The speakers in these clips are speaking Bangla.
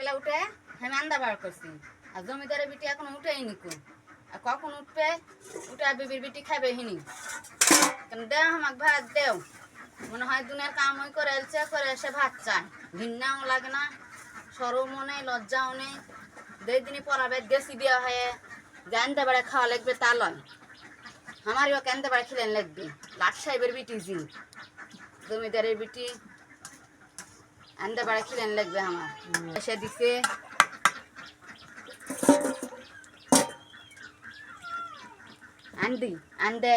সকালবেলা উঠে আমি আন্দা বার করছি আর জমিদারের বিটি এখন উঠেই নিকু আর কখন উঠবে উঠে বিবির বিটি খাবে হিনি কেন দেও আমাকে ভাত দেও মনে হয় দুনিয়ার কাম ওই করে এলছে করে এসে ভাত চায় ঘৃণাও লাগে না সরমও নেই লজ্জাও নেই দুই দিনই পড়াবে দেশি দেওয়া হয় যে আনতে বেড়ে খাওয়া লাগবে তা লয় আমারও কেনতে বেড়ে খেলেন লাগবে লাট সাহেবের বিটি জি জমিদারের বিটি আনতে বেড়ে খেলেন লাগবে আমার এসে দিছে আনদি আনদে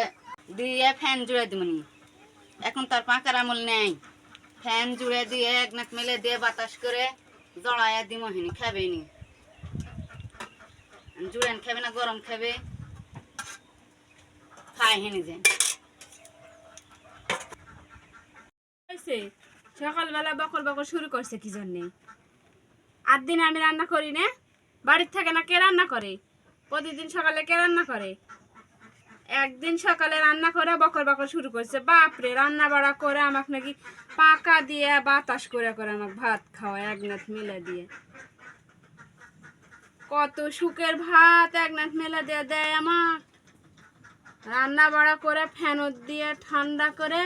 দিয়ে ফ্যান জুড়ে দিমনি এখন তার পাকার আমল নেই ফ্যান জুড়ে দিয়ে এক নাক মেলে দিয়ে বাতাস করে জড়াইয়া দিমহিনি খাবে নি জুড়েন খাবে না গরম খাবে খায় হেনি যে সকালবেলা বকর বকর শুরু করছে কি জন্যে 8 দিন আমি রান্না করি না বাড়ির থাকে না কে রান্না করে প্রতিদিন সকালে কে রান্না করে একদিন সকালে রান্না করে বকর বকর শুরু করছে বাপরে রান্না বাড়া করে আমাকে নাকি পাকা দিয়ে বাতাস করে করে আমাকে ভাত খাওয়া এক নাথ মেলে দিয়ে কত সুখের ভাত এক নাথ মেলে দিয়ে দেয় আমাক রান্না বাড়া করে ফ্যানত দিয়ে ঠান্ডা করে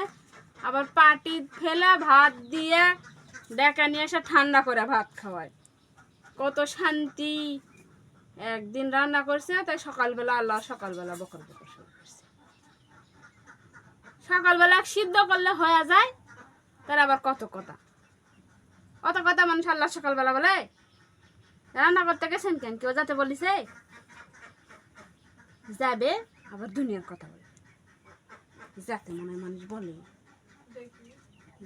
আবার পাটি ফেলে ভাত দিয়ে ডেকা নিয়ে এসে ঠান্ডা করে ভাত খাওয়ায় কত শান্তি একদিন রান্না করছে তাই সকালবেলা আল্লাহ সকালবেলা বকর বকর শুরু করছে সকালবেলা সিদ্ধ করলে হয়ে যায় তার আবার কত কথা মানুষ আল্লাহ সকালবেলা বলে রান্না করতে গেছেন কেন কেউ যাতে বলিছে যাবে আবার দুনিয়ার কথা বলে যাতে মনে হয় মানুষ বলে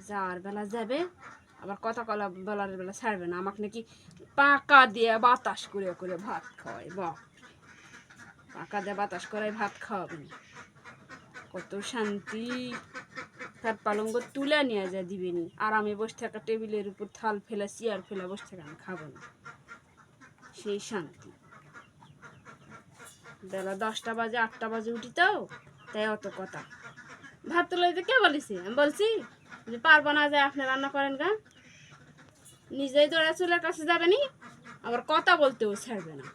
যাওয়ার বেলা যাবে আবার কথা কলা বলার বেলা ছাড়বে না আমাকে নাকি পাকা দিয়ে বাতাস করে করে ভাত খাওয়াই বাপ পাকা দিয়ে বাতাস করে ভাত খাওয়াবেন কত শান্তি তার পালঙ্গ তুলে নিয়ে যায় দিবেনি আর আমি বসে থাকা টেবিলের উপর থাল ফেলে চেয়ার ফেলে বসে থাকা আমি খাবো না সেই শান্তি বেলা 10টা বাজে 8টা বাজে উঠি তো তাই অত কথা ভাত তুলে কে বলিস আমি বলছি যে পারবো না যে আপনি রান্না করেন গা নিজেই দৌড়া চুলের কাছে যাবেনি আবার কথা বলতেও ছাড়বে না